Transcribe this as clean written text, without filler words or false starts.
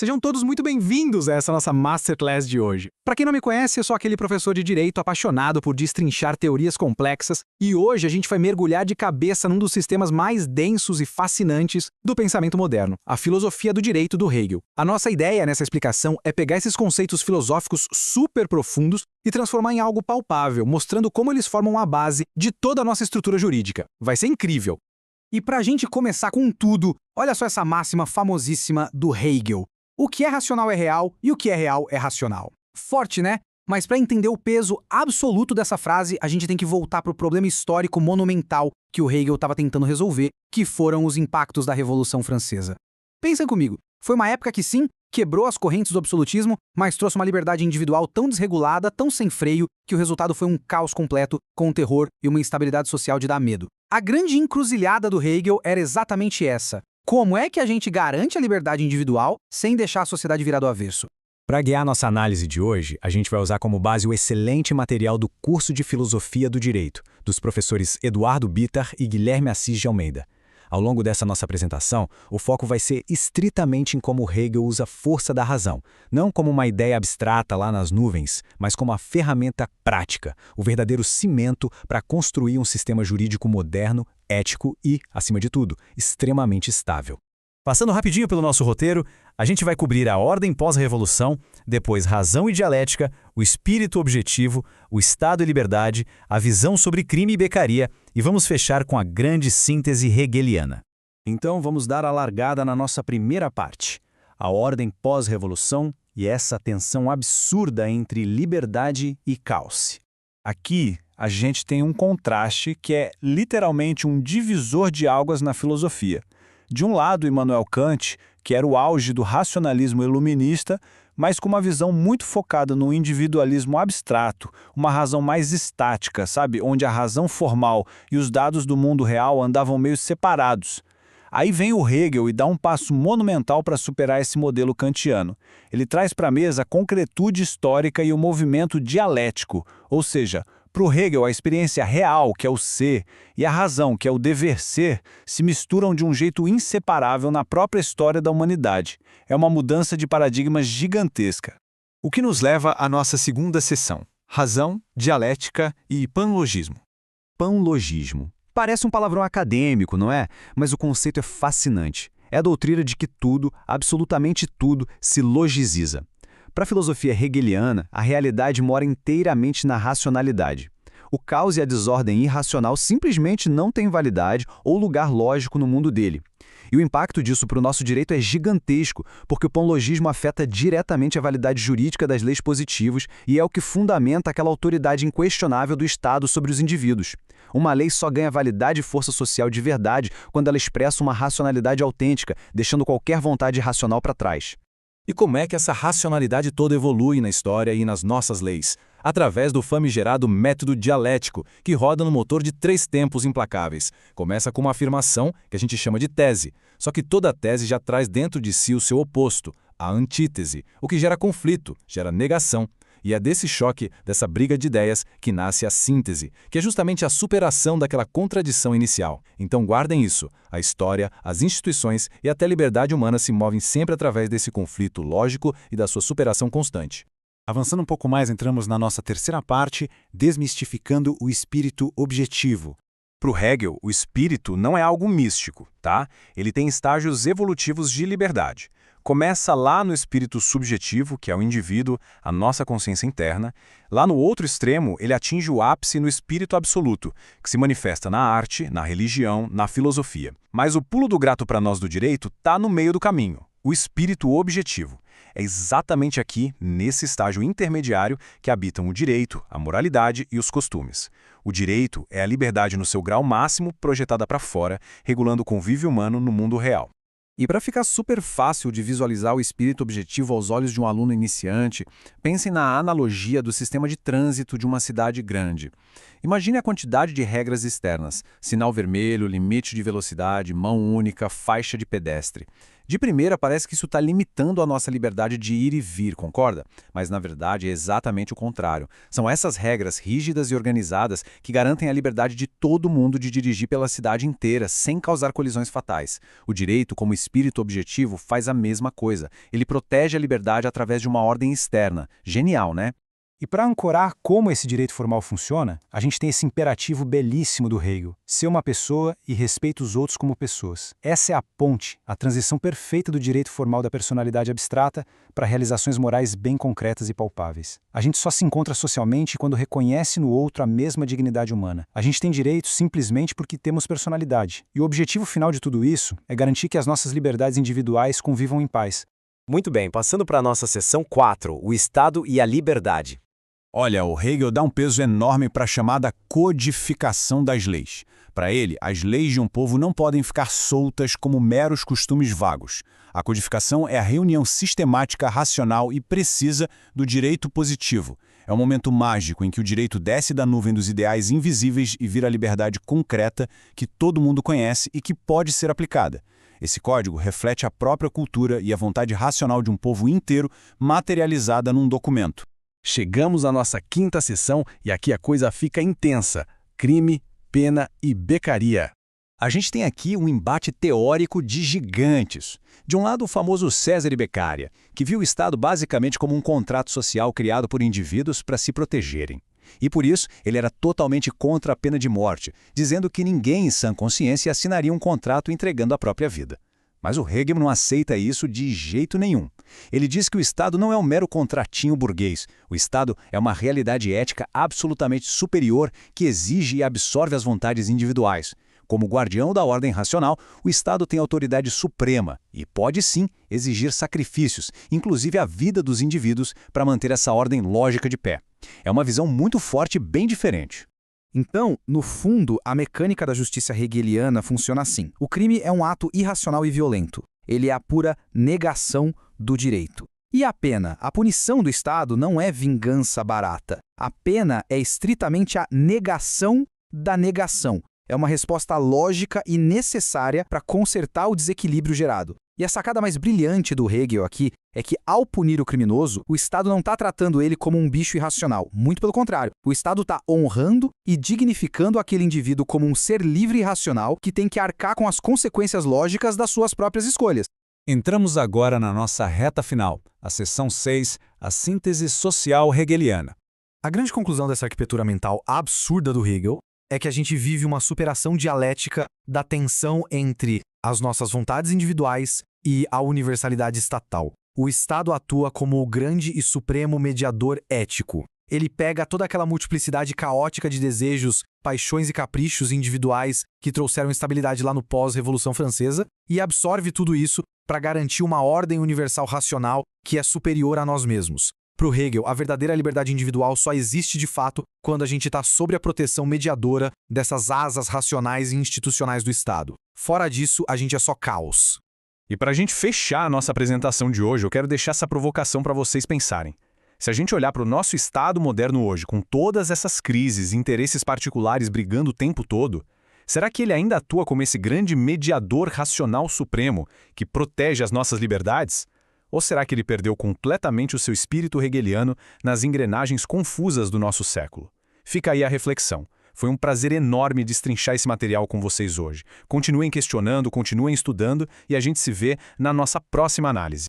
Sejam todos muito bem-vindos a essa nossa Masterclass de hoje. Para quem não me conhece, eu sou aquele professor de Direito apaixonado por destrinchar teorias complexas e hoje a gente vai mergulhar de cabeça num dos sistemas mais densos e fascinantes do pensamento moderno, a filosofia do direito do Hegel. A nossa ideia nessa explicação é pegar esses conceitos filosóficos super profundos e transformar em algo palpável, mostrando como eles formam a base de toda a nossa estrutura jurídica. Vai ser incrível! E para a gente começar com tudo, olha só essa máxima famosíssima do Hegel. O que é racional é real e o que é real é racional. Forte, né? Mas para entender o peso absoluto dessa frase, a gente tem que voltar para o problema histórico monumental que o Hegel estava tentando resolver, que foram os impactos da Revolução Francesa. Pensem comigo, foi uma época que sim, quebrou as correntes do absolutismo, mas trouxe uma liberdade individual tão desregulada, tão sem freio, que o resultado foi um caos completo, com um terror e uma instabilidade social de dar medo. A grande encruzilhada do Hegel era exatamente essa. Como é que a gente garante a liberdade individual sem deixar a sociedade virar do avesso? Para guiar nossa análise de hoje, a gente vai usar como base o excelente material do curso de Filosofia do Direito, dos professores Eduardo Bittar e Guilherme Assis de Almeida. Ao longo dessa nossa apresentação, o foco vai ser estritamente em como Hegel usa a força da razão, não como uma ideia abstrata lá nas nuvens, mas como a ferramenta prática, o verdadeiro cimento para construir um sistema jurídico moderno, ético e, acima de tudo, extremamente estável. Passando rapidinho pelo nosso roteiro, a gente vai cobrir a ordem pós-revolução, depois razão e dialética, o espírito objetivo, o Estado e liberdade, a visão sobre crime e becaria e vamos fechar com a grande síntese hegeliana. Então vamos dar a largada na nossa primeira parte, a ordem pós-revolução e essa tensão absurda entre liberdade e caos. Aqui a gente tem um contraste que é literalmente um divisor de águas na filosofia. De um lado, Immanuel Kant, que era o auge do racionalismo iluminista, mas com uma visão muito focada no individualismo abstrato, uma razão mais estática, sabe? Onde a razão formal e os dados do mundo real andavam meio separados. Aí vem o Hegel e dá um passo monumental para superar esse modelo kantiano. Ele traz para a mesa a concretude histórica e o movimento dialético, ou seja, para o Hegel, a experiência real, que é o ser, e a razão, que é o dever ser, se misturam de um jeito inseparável na própria história da humanidade. É uma mudança de paradigma gigantesca. O que nos leva à nossa segunda sessão: razão, dialética e panlogismo. Panlogismo. Parece um palavrão acadêmico, não é? Mas o conceito é fascinante. É a doutrina de que tudo, absolutamente tudo, se logiziza. Para a filosofia hegeliana, a realidade mora inteiramente na racionalidade. O caos e a desordem irracional simplesmente não têm validade ou lugar lógico no mundo dele. E o impacto disso para o nosso direito é gigantesco, porque o panlogismo afeta diretamente a validade jurídica das leis positivas e é o que fundamenta aquela autoridade inquestionável do Estado sobre os indivíduos. Uma lei só ganha validade e força social de verdade quando ela expressa uma racionalidade autêntica, deixando qualquer vontade irracional para trás. E como é que essa racionalidade toda evolui na história e nas nossas leis? Através do famigerado método dialético, que roda no motor de 3 tempos implacáveis. Começa com uma afirmação, que a gente chama de tese, só que toda tese já traz dentro de si o seu oposto, a antítese, o que gera conflito, gera negação. E é desse choque, dessa briga de ideias, que nasce a síntese, que é justamente a superação daquela contradição inicial. Então guardem isso, a história, as instituições e até a liberdade humana se movem sempre através desse conflito lógico e da sua superação constante. Avançando um pouco mais, entramos na nossa terceira parte, desmistificando o espírito objetivo. Para o Hegel, o espírito não é algo místico, tá? Ele tem estágios evolutivos de liberdade. Começa lá no espírito subjetivo, que é o indivíduo, a nossa consciência interna. Lá no outro extremo, ele atinge o ápice no espírito absoluto, que se manifesta na arte, na religião, na filosofia. Mas o pulo do gato para nós do direito está no meio do caminho, o espírito objetivo. É exatamente aqui, nesse estágio intermediário, que habitam o direito, a moralidade e os costumes. O direito é a liberdade no seu grau máximo projetada para fora, regulando o convívio humano no mundo real. E para ficar super fácil de visualizar o espírito objetivo aos olhos de um aluno iniciante, pensem na analogia do sistema de trânsito de uma cidade grande. Imagine a quantidade de regras externas: sinal vermelho, limite de velocidade, mão única, faixa de pedestre. De primeira, parece que isso está limitando a nossa liberdade de ir e vir, concorda? Mas, na verdade, é exatamente o contrário. São essas regras rígidas e organizadas que garantem a liberdade de todo mundo de dirigir pela cidade inteira, sem causar colisões fatais. O direito, como espírito objetivo, faz a mesma coisa. Ele protege a liberdade através de uma ordem externa. Genial, né? E para ancorar como esse direito formal funciona, a gente tem esse imperativo belíssimo do Hegel: ser uma pessoa e respeita os outros como pessoas. Essa é a ponte, a transição perfeita do direito formal da personalidade abstrata para realizações morais bem concretas e palpáveis. A gente só se encontra socialmente quando reconhece no outro a mesma dignidade humana. A gente tem direitos simplesmente porque temos personalidade. E o objetivo final de tudo isso é garantir que as nossas liberdades individuais convivam em paz. Muito bem, passando para a nossa seção 4, o Estado e a liberdade. Olha, o Hegel dá um peso enorme para a chamada codificação das leis. Para ele, as leis de um povo não podem ficar soltas como meros costumes vagos. A codificação é a reunião sistemática, racional e precisa do direito positivo. É um momento mágico em que o direito desce da nuvem dos ideais invisíveis e vira a liberdade concreta que todo mundo conhece e que pode ser aplicada. Esse código reflete a própria cultura e a vontade racional de um povo inteiro materializada num documento. Chegamos à nossa quinta sessão e aqui a coisa fica intensa: crime, pena e becaria. A gente tem aqui um embate teórico de gigantes. De um lado, o famoso César Beccaria, que viu o Estado basicamente como um contrato social criado por indivíduos para se protegerem. E por isso, ele era totalmente contra a pena de morte, dizendo que ninguém em sã consciência assinaria um contrato entregando a própria vida. Mas o Hegel não aceita isso de jeito nenhum. Ele diz que o Estado não é um mero contratinho burguês. O Estado é uma realidade ética absolutamente superior que exige e absorve as vontades individuais. Como guardião da ordem racional, o Estado tem autoridade suprema e pode sim exigir sacrifícios, inclusive a vida dos indivíduos, para manter essa ordem lógica de pé. É uma visão muito forte e bem diferente. Então, no fundo, a mecânica da justiça hegeliana funciona assim. O crime é um ato irracional e violento. Ele é a pura negação do direito. E a pena, a punição do Estado, não é vingança barata. A pena é estritamente a negação da negação. É uma resposta lógica e necessária para consertar o desequilíbrio gerado. E a sacada mais brilhante do Hegel aqui é que, ao punir o criminoso, o Estado não está tratando ele como um bicho irracional. Muito pelo contrário, o Estado está honrando e dignificando aquele indivíduo como um ser livre e racional que tem que arcar com as consequências lógicas das suas próprias escolhas. Entramos agora na nossa reta final, a seção 6, a síntese social hegeliana. A grande conclusão dessa arquitetura mental absurda do Hegel é que a gente vive uma superação dialética da tensão entre as nossas vontades individuais e a universalidade estatal. O Estado atua como o grande e supremo mediador ético. Ele pega toda aquela multiplicidade caótica de desejos, paixões e caprichos individuais que trouxeram instabilidade lá no pós-Revolução Francesa e absorve tudo isso para garantir uma ordem universal racional que é superior a nós mesmos. Para o Hegel, a verdadeira liberdade individual só existe de fato quando a gente está sob a proteção mediadora dessas asas racionais e institucionais do Estado. Fora disso, a gente é só caos. E para a gente fechar a nossa apresentação de hoje, eu quero deixar essa provocação para vocês pensarem. Se a gente olhar para o nosso Estado moderno hoje, com todas essas crises e interesses particulares brigando o tempo todo, será que ele ainda atua como esse grande mediador racional supremo que protege as nossas liberdades? Ou será que ele perdeu completamente o seu espírito hegeliano nas engrenagens confusas do nosso século? Fica aí a reflexão. Foi um prazer enorme destrinchar esse material com vocês hoje. Continuem questionando, continuem estudando e a gente se vê na nossa próxima análise.